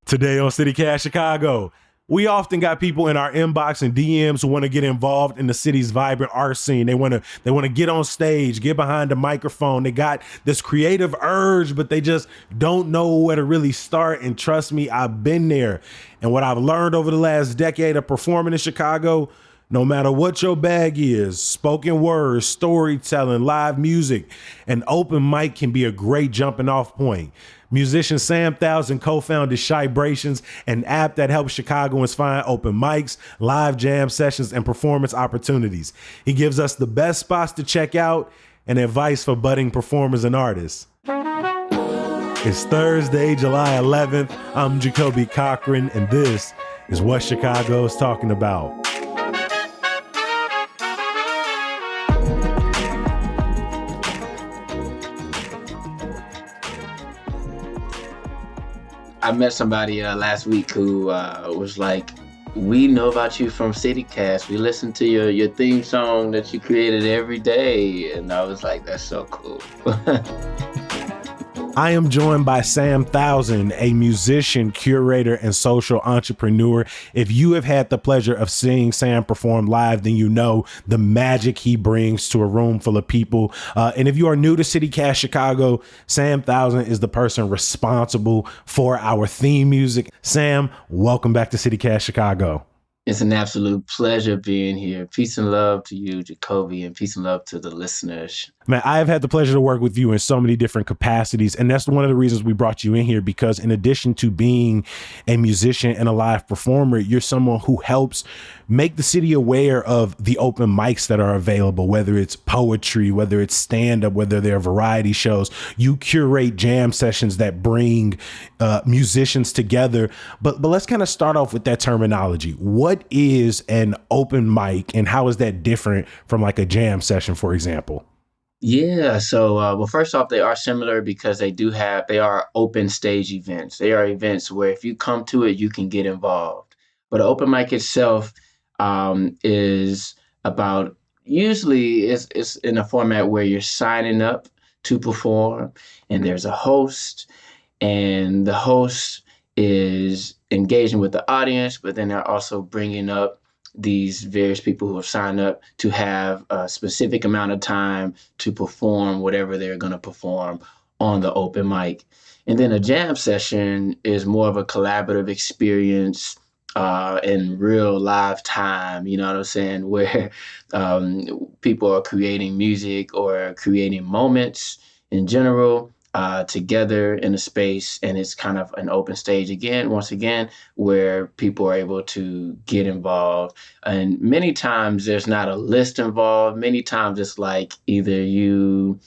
Today on CityCast Chicago, we often got people in our inbox and DMs who want to get involved in the city's vibrant art scene. They want to get on stage, get behind the microphone. They got this creative urge, but they just don't know where to really start. And trust me, I've been there. And what I've learned over the last decade of performing in Chicago, no matter what your bag is, spoken words, storytelling, live music, an open mic can be a great jumping off point. Musician Sam Thousand co-founded Shybrations, an app that helps Chicagoans find open mics, live jam sessions, and performance opportunities. He gives us the best spots to check out and advice for budding performers and artists. It's Thursday, July 11th. I'm Jacoby Cochran, and this is what Chicago is talking about. I met somebody last week who was like, we know about you from CityCast. We listen to your theme song that you created every day. And I was like, that's so cool. I am joined by Sam Thousand, a musician, curator, and social entrepreneur. If you have had the pleasure of seeing Sam perform live, then you know the magic he brings to a room full of people. And if you are new to CityCast Chicago, Sam Thousand is the person responsible for our theme music. Sam, welcome back to CityCast Chicago. It's an absolute pleasure being here. Peace and love to you, Jacoby, and peace and love to the listeners. Man, I have had the pleasure to work with you in so many different capacities. And that's one of the reasons we brought you in here, because in addition to being a musician and a live performer, you're someone who helps make the city aware of the open mics that are available, whether it's poetry, whether it's stand-up, whether they're variety shows. You curate jam sessions that bring musicians together. But let's kind of start off with that terminology. What is an open mic and how is that different from like a jam session, for example? Yeah, so well, first off, they are similar because they are open stage events. They are events where if you come to it, you can get involved. But an open mic itself is about, usually it's in a format where you're signing up to perform and there's a host, and the host is engaging with the audience, but then they're also bringing up these various people who have signed up to have a specific amount of time to perform whatever they're going to perform on the open mic. And then a jam session is more of a collaborative experience in real live time, you know what I'm saying, where people are creating music or creating moments in general together in a space, and it's kind of an open stage once again, where people are able to get involved. And many times there's not a list involved. Many times it's like either you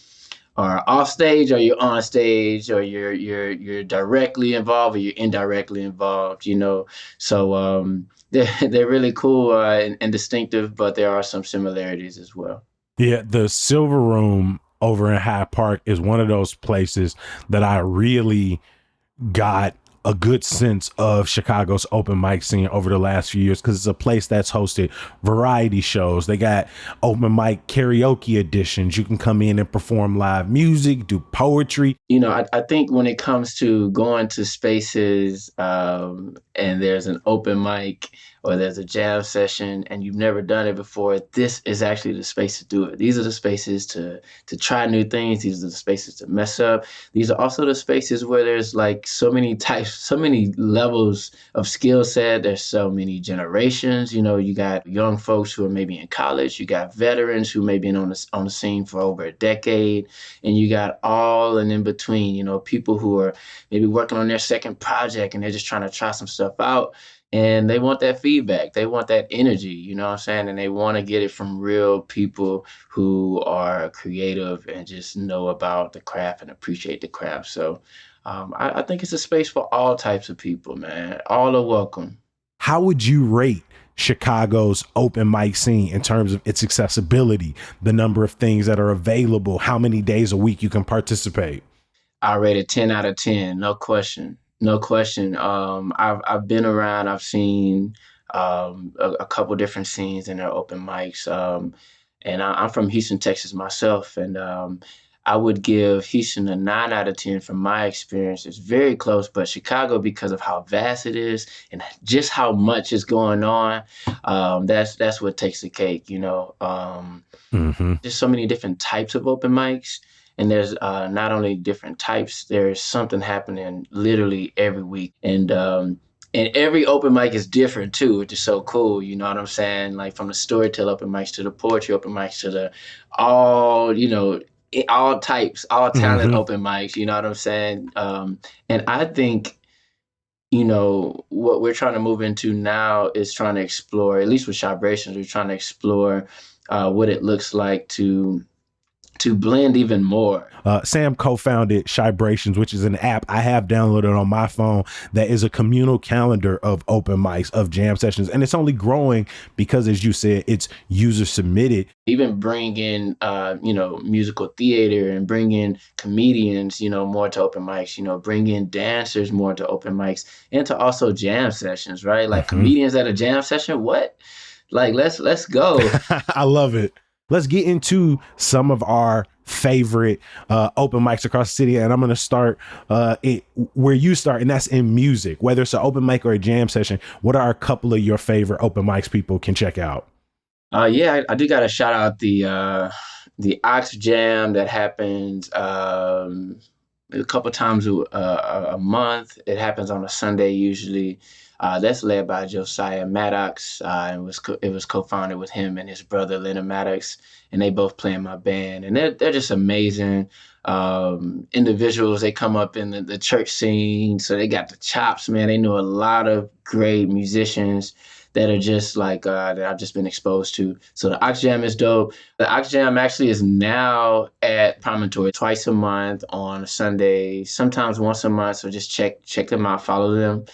are off stage or you're on stage, or you're directly involved or you're indirectly involved, you know. So they're really cool and distinctive, but there are some similarities as well. Yeah, the Silver Room over in Hyde Park is one of those places that I really got a good sense of Chicago's open mic scene over the last few years, because it's a place that's hosted variety shows. They got open mic karaoke editions. You can come in and perform live music, do poetry. You know, I think when it comes to going to spaces and there's an open mic or there's a jam session and you've never done it before, this is actually the space to do it. These are the spaces to try new things. These are the spaces to mess up. These are also the spaces where there's like so many types, so many levels of skill set. There's so many generations. You know, you got young folks who are maybe in college. You got veterans who may be on the scene for over a decade. And you got all and in between, you know, people who are maybe working on their second project and they're just trying to try some stuff out. And they want that feedback. They want that energy, you know what I'm saying? And they want to get it from real people who are creative and just know about the craft and appreciate the craft. So I think it's a space for all types of people, man. All are welcome. How would you rate Chicago's open mic scene in terms of its accessibility, the number of things that are available, how many days a week you can participate? I rate it 10 out of 10, no question. No question. I've been around. I've seen a couple different scenes in their open mics, and I'm from Houston, Texas myself, and I would give Houston a 9 out of 10 from my experience. It's very close, but Chicago, because of how vast it is and just how much is going on, that's what takes the cake. Hmm. There's so many different types of open mics, and there's not only different types, there's something happening literally every week, and every open mic is different too, which is so cool. You know what I'm saying? Like from the storyteller open mics to the poetry open mics to the all you know all types, all talent Hmm. open mics. You know what I'm saying? And I think what we're trying to move into now is trying to explore, at least with Chibrations, we're trying to explore what it looks like to blend even more. Sam co-founded Chibrations, which is an app I have downloaded on my phone that is a communal calendar of open mics, of jam sessions, and it's only growing because, as you said, it's user submitted. Even bring in musical theater and bring in comedians, more to open mics, bring in dancers more to open mics and to also jam sessions, right? Like Mhm. comedians at a jam session, what? Like let's go. I love it. Let's get into some of our favorite open mics across the city, and I'm going to start where you start, and that's in music. Whether it's an open mic or a jam session, what are a couple of your favorite open mics people can check out? Yeah, I do got to shout out the Ox Jam that happens a couple times a month. It happens on a Sunday usually. That's led by Josiah Maddox, and it was co-founded with him and his brother Leonard Maddox, and they both play in my band, and they're just amazing individuals. They come up in the church scene, so they got the chops, man. They know a lot of great musicians that are just like that I've just been exposed to. So the Ox Jam is dope. The Ox Jam actually is now at Promontory twice a month on Sunday, sometimes once a month. So just check them out, follow them.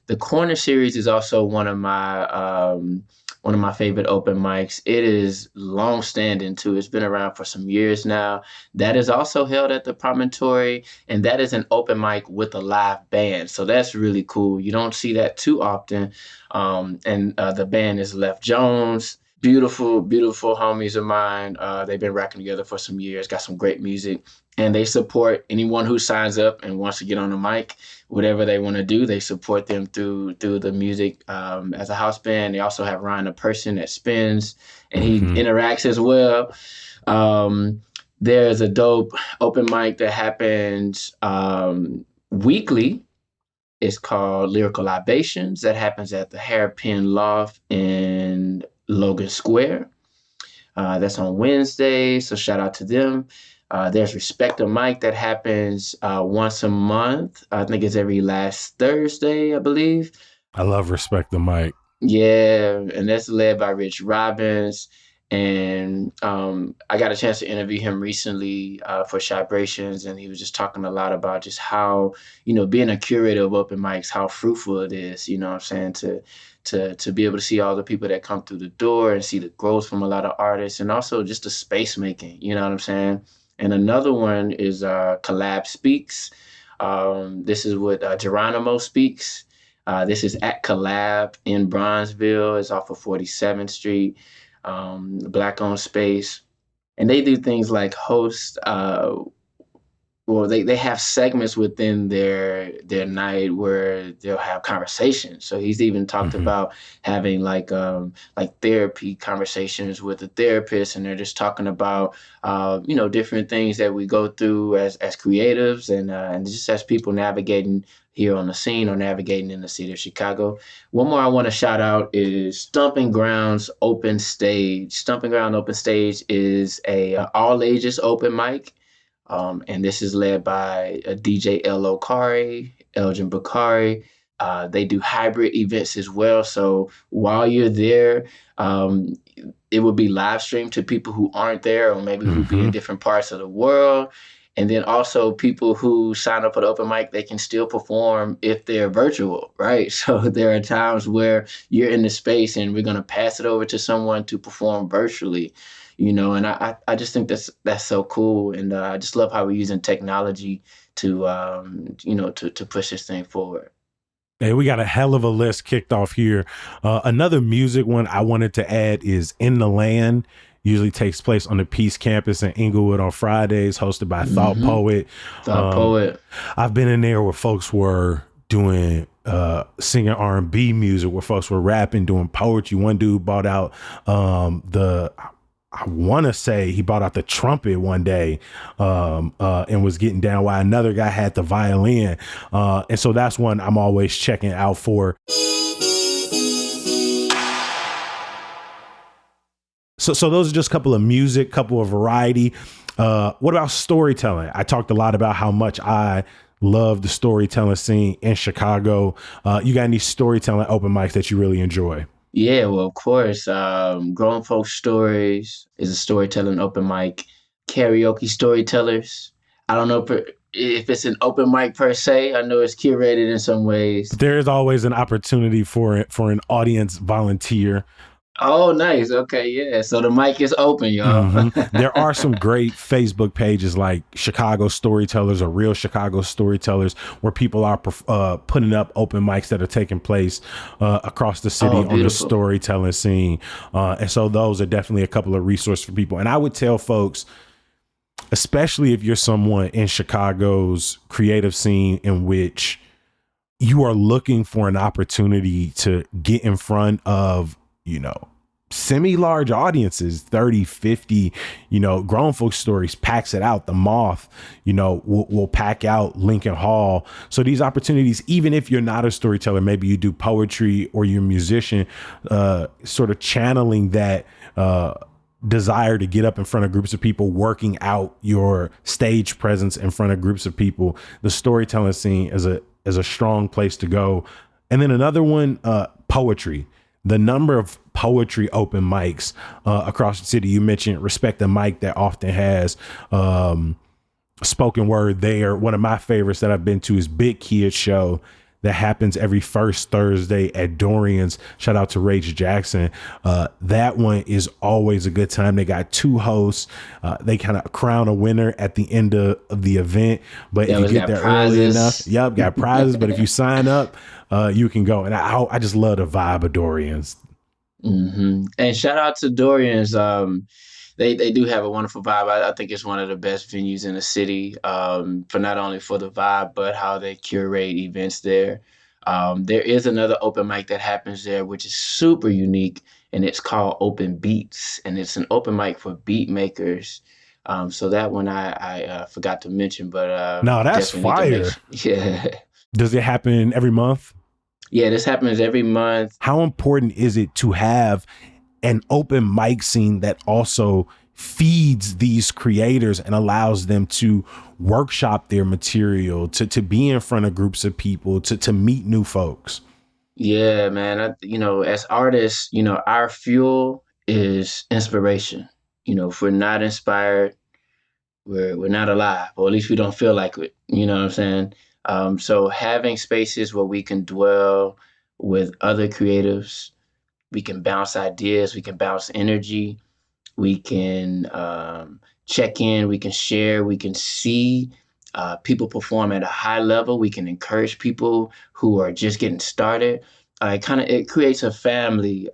The Corner Series is also one of my favorite open mics. It is long standing too. It's been around for some years now. That is also held at the Promontory, and that is an open mic with a live band. So that's really cool. You don't see that too often. And the band is Left Jones. Beautiful, beautiful homies of mine. They've been rocking together for some years, got some great music, and they support anyone who signs up and wants to get on the mic. Whatever they want to do, they support them through the music as a house band. They also have Ryan, a person that spins, and he Mhm. interacts as well. Um, there's a dope open mic that happens weekly. It's called Lyrical Libations. That happens at the Hairpin Loft in Logan Square. That's on Wednesday, so shout out to them. There's Respect the Mic that happens once a month. I think it's every last Thursday, I believe. I love Respect the Mic. Yeah, and that's led by Rich Robbins. And I got a chance to interview him recently for Chibrations, and he was just talking a lot about just how, being a curator of open mics, how fruitful it is, you know what I'm saying, to be able to see all the people that come through the door and see the growth from a lot of artists, and also just the space making, you know what I'm saying? And another one is Collab Speaks. This is what Geronimo Speaks. This is at Collab in Bronzeville. It's off of 47th Street, Black-owned space. And they do things like host, well, they have segments within their night where they'll have conversations. So he's even talked Mhm. about having like therapy conversations with a therapist, and they're just talking about different things that we go through as creatives and just as people navigating here on the scene or navigating in the city of Chicago. One more I want to shout out is Stomping Grounds Open Stage. Stomping Ground Open Stage is a all ages open mic, and this is led by DJ El Okari, Elgin Bakari. They do hybrid events as well. So while you're there, um, it will be live streamed to people who aren't there or maybe who be in Mhm. different parts of the world. And then also people who sign up for the open mic, they can still perform if they're virtual, right? So there are times where you're in the space and we're going to pass it over to someone to perform virtually, and I just think that's so cool. And I just love how we're using technology to push this thing forward. Hey, we got a hell of a list kicked off here. Another music one I wanted to add is In the Land. Usually takes place on the Peace Campus in Inglewood on Fridays, hosted by Thought Poet. Thought Poet. I've been in there where folks were doing singing R&B music, where folks were rapping, doing poetry. One dude bought out I want to say he brought out the trumpet one day and was getting down while another guy had the violin. And so that's one I'm always checking out for. So those are just a couple of music, couple of variety. What about storytelling? I talked a lot about how much I love the storytelling scene in Chicago. You got any storytelling open mics that you really enjoy? Yeah, well, of course. Grown Folks Stories is a storytelling open mic. Karaoke Storytellers. I don't know if it's an open mic per se. I know it's curated in some ways. There is always an opportunity for an audience volunteer. Oh, nice. Okay, yeah. So the mic is open, y'all. There are some great Facebook pages like Chicago Storytellers or Real Chicago Storytellers, where people are putting up open mics that are taking place across the city on the storytelling scene. And so those are definitely a couple of resources for people. And I would tell folks, especially if you're someone in Chicago's creative scene in which you are looking for an opportunity to get in front of, semi-large audiences, 30, 50, Grown Folks Stories packs it out. The Moth, will pack out Lincoln Hall. So these opportunities, even if you're not a storyteller, maybe you do poetry or you're a musician, sort of channeling that desire to get up in front of groups of people, working out your stage presence in front of groups of people. The storytelling scene is a strong place to go. And then another one, poetry. The number of poetry open mics across the city. You mentioned Respect the Mic that often has spoken word there. One of my favorites that I've been to is Big Kid Show that happens every first Thursday at Dorian's. Shout out to Rage Jackson. That one is always a good time. They got two hosts. They kind of crown a winner at the end of the event. But if you get there early enough, got prizes. But if you sign up, you can go. And I just love the vibe of Dorian's. And shout out to Dorian's. They do have a wonderful vibe. I think it's one of the best venues in the city, for not only for the vibe, but how they curate events there. There is another open mic that happens there, which is super unique, and it's called Open Beats, and it's an open mic for beat makers. So that one I forgot to mention, but no, that's fire. Yeah. Does it happen every month? Yeah, this happens every month. How important is it to have an open mic scene that also feeds these creators and allows them to workshop their material, to be in front of groups of people, to meet new folks? Yeah, man. As artists, our fuel is inspiration. If we're not inspired, we're not alive, or at least we don't feel like it. You know what I'm saying? So having spaces where we can dwell with other creatives, we can bounce ideas, we can bounce energy, we can check in, we can share, we can see people perform at a high level, we can encourage people who are just getting started. It creates a family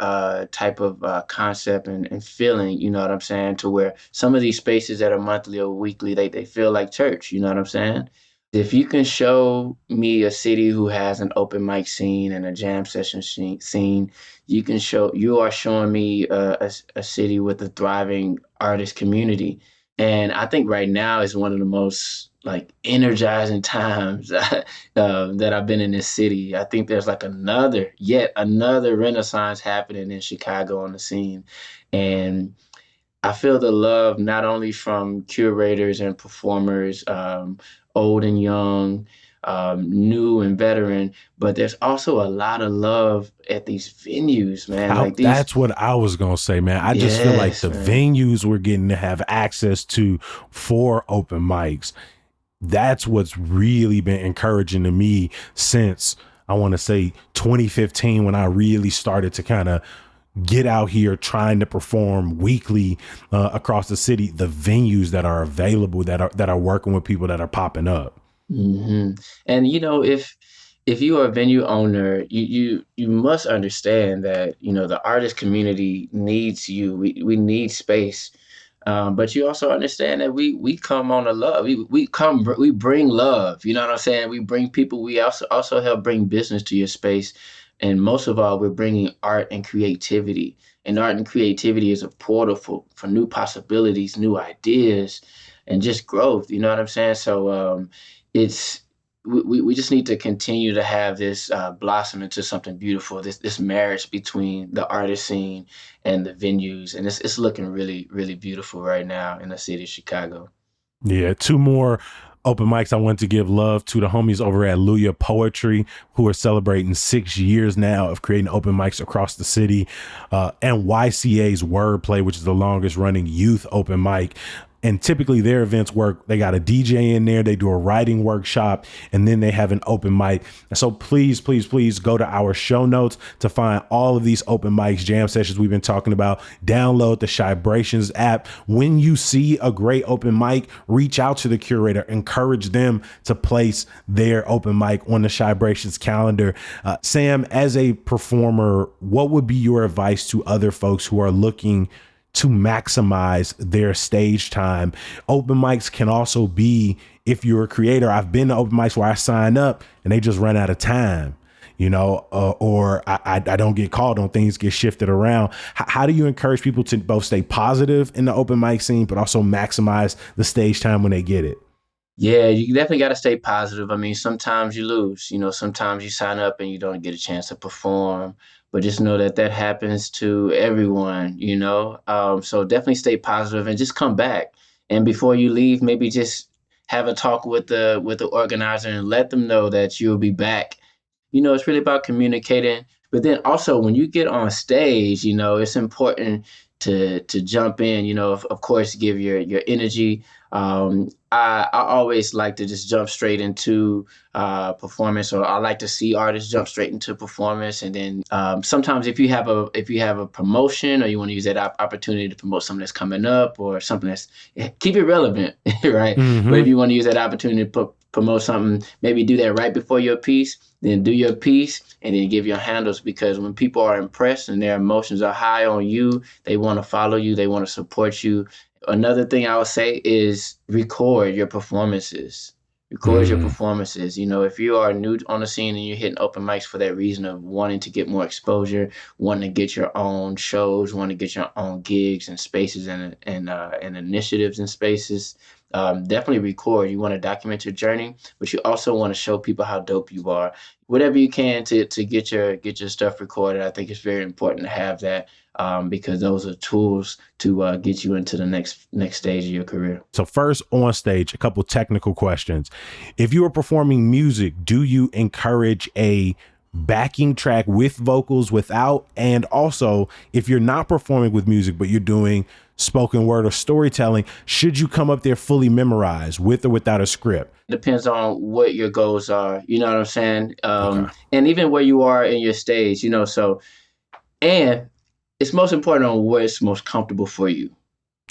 type of concept and feeling, you know what I'm saying, to where some of these spaces that are monthly or weekly, they feel like church, you know what I'm saying? If you can show me a city who has an open mic scene and a jam session scene, you are showing me a city with a thriving artist community. And I think right now is one of the most energizing times that I've been in this city. I think there's yet another renaissance happening in Chicago on the scene. And I feel the love not only from curators and performers, old and young, new and veteran, but there's also a lot of love at these venues, man. That's what I was gonna say, man. I just feel like the venues we're getting to have access to for open mics, that's what's really been encouraging to me since, I want to say, 2015, when I really started to kind of get out here trying to perform weekly across the city. The venues that are available, that are working with people that are popping up. And if you are a venue owner, you must understand that the artist community needs you. We need space, but you also understand that we come on a love. We bring love. You know what I'm saying? We bring people. We also help bring business to your space, and most of all, we're bringing art and creativity. And art and creativity is a portal for new possibilities, new ideas, and just growth. You know what I'm saying? So it's we just need to continue to have this blossom into something beautiful. This marriage between the artist scene and the venues, and it's looking really really beautiful right now in the city of Chicago. Yeah, two more open mics. I want to give love to the homies over at Luya Poetry, who are celebrating 6 years now of creating open mics across the city, and YCA's Wordplay, which is the longest running youth open mic. And typically their events work. They got a DJ in there, they do a writing workshop, and then they have an open mic. And so please, please, please go to our show notes to find all of these open mics, jam sessions we've been talking about. Download the Shibrations app. When you see a great open mic, reach out to the curator, encourage them to place their open mic on the Shibrations calendar. Sam, as a performer, what would be your advice to other folks who are looking to maximize their stage time? Open mics can also be, if you're a creator, I've been to open mics where I sign up and they just run out of time, or I don't get called on, things get shifted around. How do you encourage people to both stay positive in the open mic scene, but also maximize the stage time when they get it? Yeah, you definitely got to stay positive. I mean, sometimes you lose. Sometimes you sign up and you don't get a chance to perform. But just know that that happens to everyone. So definitely stay positive and just come back. And before you leave, maybe just have a talk with the organizer and let them know that you'll be back. It's really about communicating. But then also when you get on stage, it's important to jump in. Of course, give your energy. I always like to just jump straight into performance, or I like to see artists jump straight into performance. And then sometimes if you have a promotion, or you want to use that opportunity to promote something that's coming up, or something that's keep it relevant, right? But if Mm-hmm. you want to use that opportunity to promote something, maybe do that right before your piece. Then do your piece and then give your handles, because when people are impressed and their emotions are high on you, they want to follow you, they want to support you. Another thing I would say is record your performances. Record your Mm. performances. If you are new on the scene and you're hitting open mics for that reason of wanting to get more exposure, wanting to get your own shows, wanting to get your own gigs and spaces and initiatives and spaces, definitely record. You want to document your journey, but you also want to show people how dope you are. Whatever you can to get your stuff recorded. I think it's very important to have that, because those are tools to get you into the next stage of your career. So first, on stage, a couple technical questions. If you are performing music, do you encourage a backing track with vocals, without? And also, if you're not performing with music, but you're doing spoken word or storytelling, should you come up there fully memorized, with or without a script? Depends on what your goals are. You know what I'm saying? Okay. And even where you are in your stage. So, and it's most important on where it's most comfortable for you,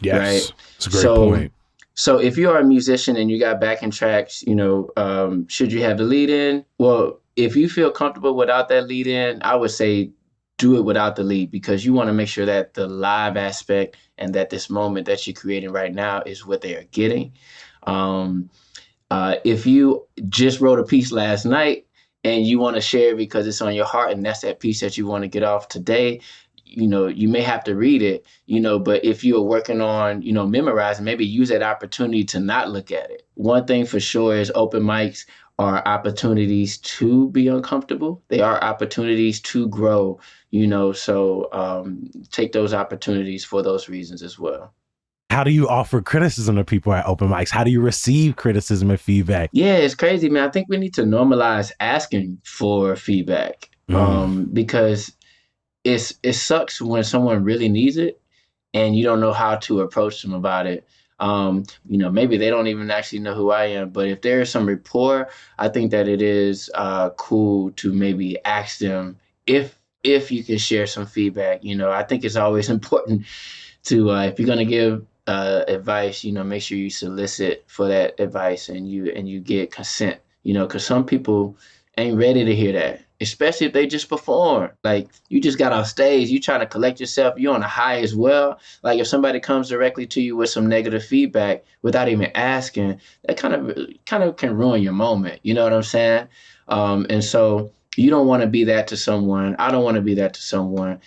right? Yes. It's a great So point. So if you are a musician and you got backing tracks, should you have the lead in? Well, if you feel comfortable without that lead in, I would say do it without the lead, because you want to make sure that the live aspect and that this moment that you're creating right now is what they are getting. Um, if you just wrote a piece last night and you want to share it because it's on your heart and that's that piece that you want to get off today, you may have to read it, but if you're working on, memorizing, maybe use that opportunity to not look at it. One thing for sure is open mics are opportunities to be uncomfortable. They are opportunities to grow, so take those opportunities for those reasons as well. How do you offer criticism to people at open mics? How do you receive criticism and feedback? Yeah, it's crazy, man. I think we need to normalize asking for feedback, Mm. because it sucks when someone really needs it and you don't know how to approach them about it. Maybe they don't even actually know who I am, but if there is some rapport, I think that it is cool to maybe ask them if you can share some feedback. I think it's always important to, if you're gonna give advice, make sure you solicit for that advice and you get consent. Because some people ain't ready to hear that, especially if they just perform. Like, you just got off stage, you trying to collect yourself, you're on a high as well. Like, if somebody comes directly to you with some negative feedback without even asking, that kind of can ruin your moment. You know what I'm saying? And so you don't want to be that to someone. I don't want to be that to someone.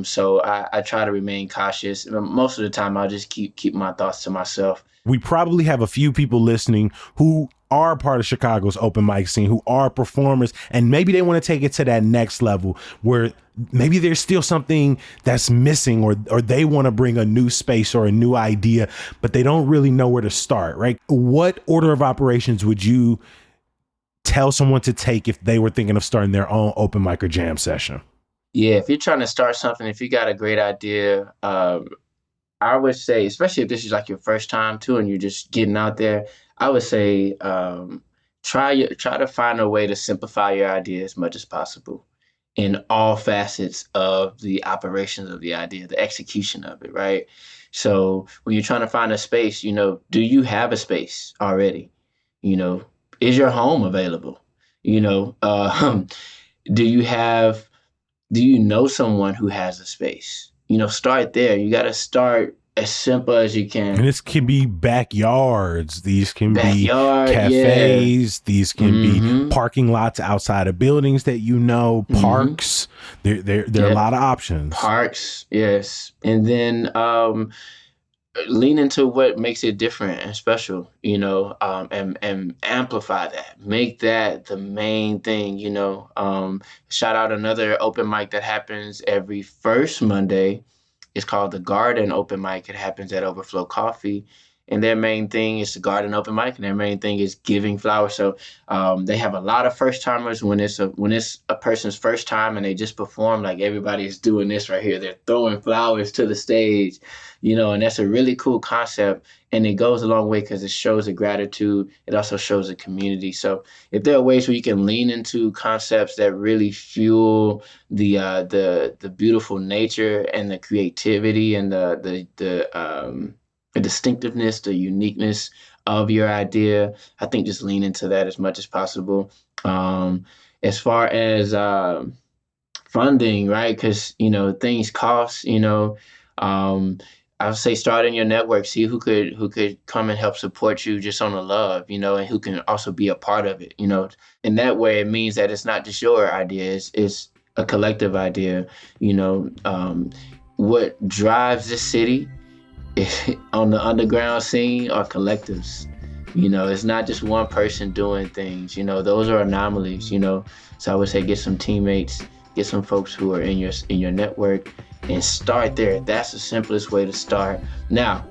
So I try to remain cautious. Most of the time, I'll just keep my thoughts to myself. We probably have a few people listening who are part of Chicago's open mic scene, who are performers, and maybe they want to take it to that next level where maybe there's still something that's missing, or they want to bring a new space or a new idea, but they don't really know where to start, right? What order of operations would you tell someone to take if they were thinking of starting their own open mic or jam session? Yeah, if you're trying to start something, if you got a great idea, I would say, especially if this is like your first time too, and you're just getting out there, I would say try to find a way to simplify your idea as much as possible in all facets of the operations of the idea, the execution of it, right? So when you're trying to find a space, do you have a space already? Is your home available? Do you know someone who has a space? Start there. You got to start as simple as you can. And this can be backyards. These can be Yeah. cafes. These can be parking lots outside of buildings that parks. There are a lot of options. Parks, yes. And then lean into what makes it different and special, and amplify that. Make that the main thing, Shout out another open mic that happens every first Monday. It's called the Garden Open Mic. It happens at Overflow Coffee. And their main thing is the Garden Open Mic, and their main thing is giving flowers. So they have a lot of first timers. When it's a person's first time and they just perform, like, everybody's doing this right here. They're throwing flowers to the stage, and that's a really cool concept. And it goes a long way because it shows a gratitude. It also shows a community. So if there are ways where you can lean into concepts that really fuel the beautiful nature and the creativity and the distinctiveness, the uniqueness of your idea, I think just lean into that as much as possible. As far as funding, right? Because things cost. I would say start in your network, see who could come and help support you just on the love, and who can also be a part of it. In that way, it means that it's not just your idea; it's a collective idea. What drives this city on the underground scene are collectives. It's not just one person doing things. Those are anomalies. So I would say get some teammates, get some folks who are in your network, and start there. That's the simplest way to start. Now,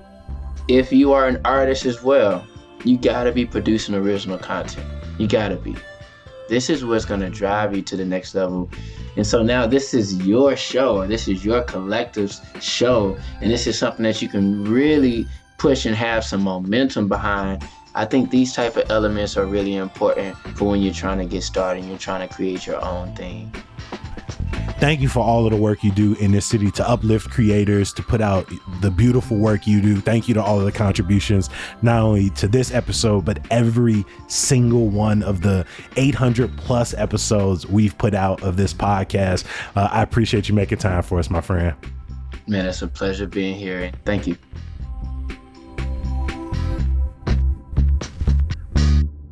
if you are an artist as well, you gotta be producing original content. You gotta be. This is what's gonna drive you to the next level. And so now this is your show, or this is your collective's show, and this is something that you can really push and have some momentum behind. I think these type of elements are really important for when you're trying to get started and you're trying to create your own thing. Thank you for all of the work you do in this city to uplift creators, to put out the beautiful work you do. Thank you to all of the contributions, not only to this episode, but every single one of the 800 plus episodes we've put out of this podcast. I appreciate you making time for us, my friend. Man, it's a pleasure being here. Thank you.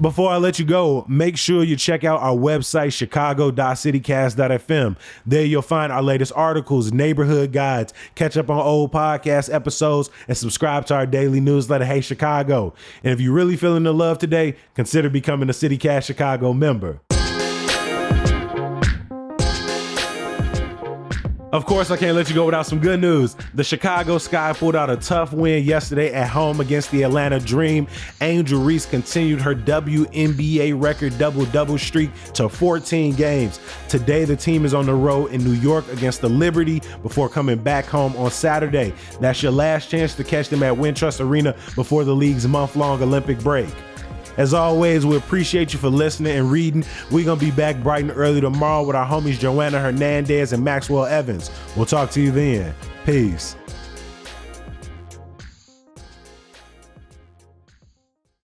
Before I let you go, make sure you check out our website, chicago.citycast.fm. There you'll find our latest articles, neighborhood guides, catch up on old podcast episodes, and subscribe to our daily newsletter, Hey Chicago. And if you're really feeling the love today, consider becoming a CityCast Chicago member. Of course, I can't let you go without some good news. The Chicago Sky pulled out a tough win yesterday at home against the Atlanta Dream. Angel Reese continued her WNBA record double-double streak to 14 games. Today, the team is on the road in New York against the Liberty before coming back home on Saturday. That's your last chance to catch them at Wintrust Arena before the league's month-long Olympic break. As always, we appreciate you for listening and reading. We're going to be back bright and early tomorrow with our homies Joanna Hernandez and Maxwell Evans. We'll talk to you then. Peace.